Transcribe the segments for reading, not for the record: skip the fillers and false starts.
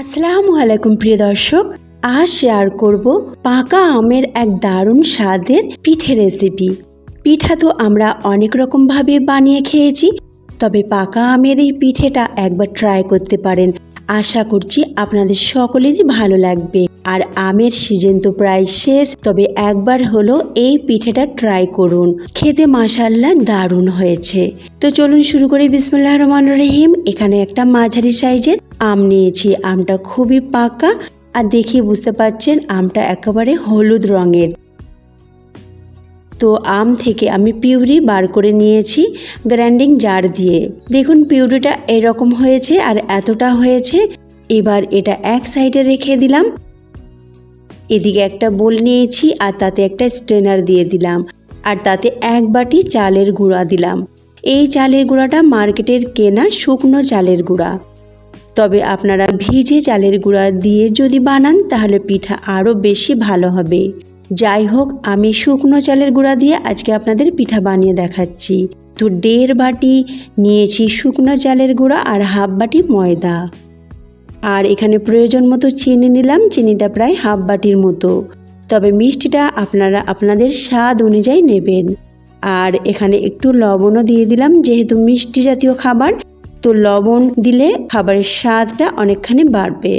আসসালামু আলাইকুম প্রিয় দর্শক, আজ শেয়ার করব পাকা আমের এক দারুণ স্বাদের পিঠে রেসিপি। পিঠা তো আমরা অনেক রকমভাবে বানিয়ে খেয়েছি, তবে পাকা আমের এই পিঠেটা একবার ট্রাই করতে পারেন। আশা করছি আপনাদের সকলেরই ভালো লাগবে। আর আমের সিজন তো প্রায় শেষ, তবে একবার হলো এই পিঠেটা ট্রাই করুন, খেতে মাশাআল্লাহ দারুণ হয়েছে। তো চলুন শুরু করি। বিসমিল্লাহির রহমানির রহিম। এখানে একটা মাঝারি সাইজের আম নিয়েছি। আমটা খুবই পাকা, আর দেখে বুঝতে পারছেন আমটা একেবারে হলুদ রঙের। তো আম থেকে আমি পিউরি বার করে নিয়েছি গ্রাইন্ডিং জার দিয়ে। দেখুন পিউরিটা এরকম হয়েছে আর এতটা হয়েছে। এবার এটা এক সাইডে রেখে দিলাম। এদিকে একটা বোল নিয়েছি আর তাতে একটা স্ট্রেনার দিয়ে দিলাম, আর তাতে এক বাটি চালের গুঁড়া দিলাম। এই চালের গুঁড়াটা মার্কেটের কেনা শুকনো চালের গুঁড়া, তবে আপনারা ভিজে চালের গুঁড়া দিয়ে যদি বানান তাহলে পিঠা আরও বেশি ভালো হবে। যাই হোক, আমি শুকনো চালের গুঁড়া দিয়ে আজকে আপনাদের পিঠা বানিয়ে দেখাচ্ছি। তো 1.5 বাটি নিয়েছি শুকনো চালের গুঁড়া আর হাফ বাটি ময়দা। আর এখানে প্রয়োজন মতো চিনি নিলাম, চিনিটা প্রায় হাফ বাটির মতো, তবে মিষ্টিটা আপনারা আপনাদের স্বাদ অনুযায়ী নেবেন। আর এখানে একটু লবণও দিয়ে দিলাম, যেহেতু মিষ্টি জাতীয় খাবার, তো লবণ দিলে খাবারের স্বাদটা অনেকখানি বাড়বে।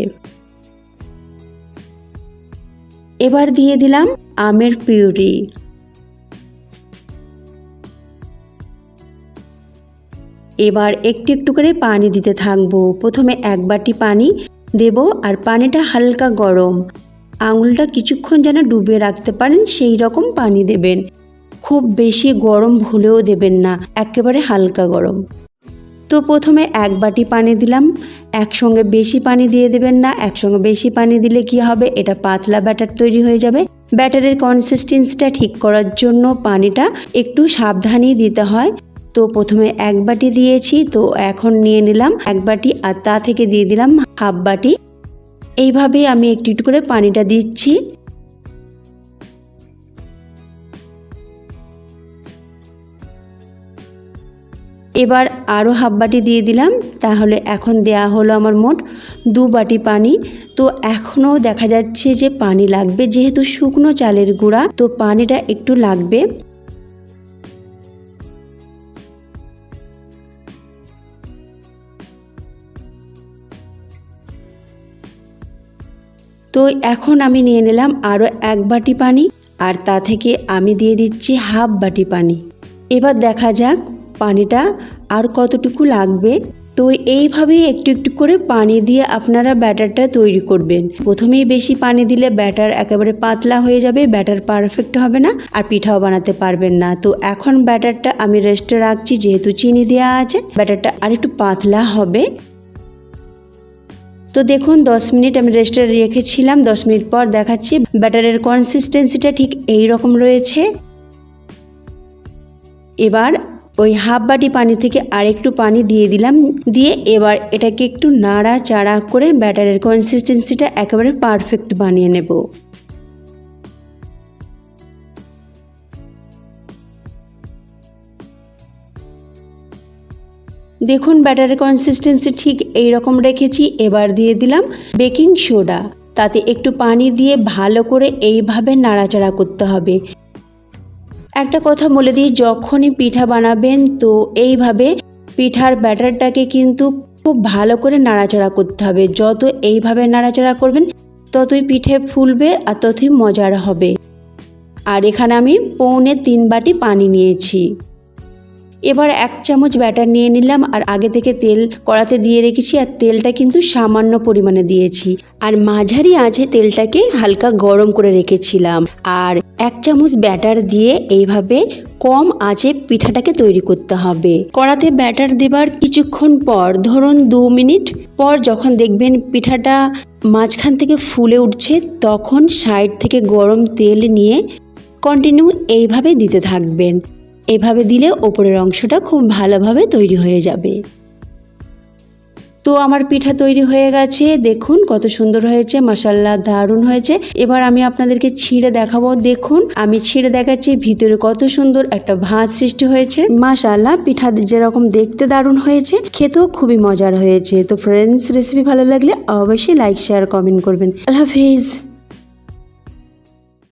এবার দিয়ে দিলাম আমের পিউরি। এবার একটু একটু করে পানি দিতে থাকবো। প্রথমে 1 বাটি পানি দেব, আর পানিটা হালকা গরম। আঙুলটা কিছুক্ষণ যেন ডুবিয়ে রাখতে পারেন সেই রকম পানি দেবেন। খুব বেশি গরম ভুলেও দেবেন না, একেবারে হালকা গরম। তো প্রথমে 1 বাটি পানি দিলাম। একসঙ্গে বেশি পানি দিয়ে দেবেন না, একসঙ্গে বেশি পানি দিলে কি হবে, এটা পাতলা ব্যাটার তৈরি হয়ে যাবে। ব্যাটারের কনসিস্টেন্সিটা ঠিক করার জন্য পানিটা একটু সাবধানেই দিতে হয়। তো প্রথমে 1 বাটি দিয়েছি, তো এখন নিয়ে নিলাম 1 বাটি, আর তা থেকে দিয়ে দিলাম হাফ বাটি। এইভাবে আমি একটু একটু করে পানিটা দিচ্ছি। এবার আরও হাফ বাটি দিয়ে দিলাম, তাহলে এখন দেয়া হলো আমার মোট 2 বাটি পানি। তো এখনও দেখা যাচ্ছে যে পানি লাগবে, যেহেতু শুকনো চালের গুঁড়া, তো পানিটা একটু লাগবে। তো এখন আমি নিয়ে নিলাম আরও 1 বাটি পানি, আর তা থেকে আমি দিয়ে দিচ্ছি হাফ বাটি পানি। এবার দেখা যাক পানিটা আর কতটুকু লাগবে। তো এইভাবেই একটু একটু করে পানি দিয়ে আপনারা ব্যাটারটা তৈরি করবেন। প্রথমেই বেশি পানি দিলে ব্যাটার একেবারে পাতলা হয়ে যাবে, ব্যাটার পারফেক্ট হবে না, আর পিঠাও বানাতে পারবেন না। তো এখন ব্যাটারটা আমি রেস্টে রাখছি, যেহেতু চিনি দেওয়া আছে ব্যাটারটা আর একটু পাতলা হবে। তো দেখুন 10 মিনিট আমি রেস্টে রেখেছিলাম। 10 মিনিট পর দেখাচ্ছি ব্যাটারের কনসিস্টেন্সিটা ঠিক এই রকম রয়েছে। এবার ওই হাফ বাটি পানি থেকে আর একটু পানি দিয়ে দিলাম, দিয়ে এবার এটাকে একটু নাড়াচাড়া করে ব্যাটারের কনসিস্টেন্সিটা একেবারে পারফেক্ট বানিয়ে নেব। দেখুন ব্যাটারের কনসিস্টেন্সি ঠিক এই রকম রেখেছি। এবার দিয়ে দিলাম বেকিং সোডা, তাতে একটু পানি দিয়ে ভালো করে এইভাবে নাড়াচাড়া করতে হবে। একটা কথা বলে দিই, যখনই পিঠা বানাবেন তো এইভাবে পিঠার ব্যাটারটাকে কিন্তু খুব ভালো করে নাড়াচাড়া করতে হবে। যত এইভাবে নাড়াচাড়া করবেন ততই পিঠে ফুলবে আর ততই মজার হবে। আর এখানে আমি 3.25 বাটি পানি নিয়েছি। এবার 1 চামচ ব্যাটার নিয়ে নিলাম, আর আগে থেকে তেল কড়াতে দিয়ে রেখেছি, আর তেলটা কিন্তু সামান্য পরিমাণে দিয়েছি, আর মাঝারি আঁচে তেলটাকে হালকা গরম করে রেখেছিলাম। আর 1 চামচ ব্যাটার দিয়ে এইভাবে কম আঁচে পিঠাটাকে তৈরি করতে হবে। কড়াতে ব্যাটার দেবার কিছুক্ষণ পর, ধরুন 2 মিনিট পর, যখন দেখবেন পিঠাটা মাঝখান থেকে ফুলে উঠছে, তখন সাইড থেকে গরম তেল নিয়ে কন্টিনিউ এইভাবে দিতে থাকবেন। এভাবে দিলে ওপরের অংশটা খুব ভালোভাবে তৈরি হয়ে যাবে। তো আমার পিঠা তৈরি হয়ে গেছে, দেখুন কত সুন্দর হয়েছে, মাশাআল্লাহ দারুণ হয়েছে। এবার আমি আপনাদেরকে ছিঁড়ে দেখাবো। দেখুন আমি ছিঁড়ে দেখাচ্ছি, ভিতরে কত সুন্দর একটা ভাঁজ সৃষ্টি হয়েছে। মাশাআল্লাহ পিঠা যেরকম দেখতে দারুণ হয়েছে, খেতেও খুবই মজার হয়েছে। তো ফ্রেন্ডস, রেসিপি ভালো লাগলে অবশ্যই লাইক শেয়ার কমেন্ট করবেন। আল্লাহ হাফিজ।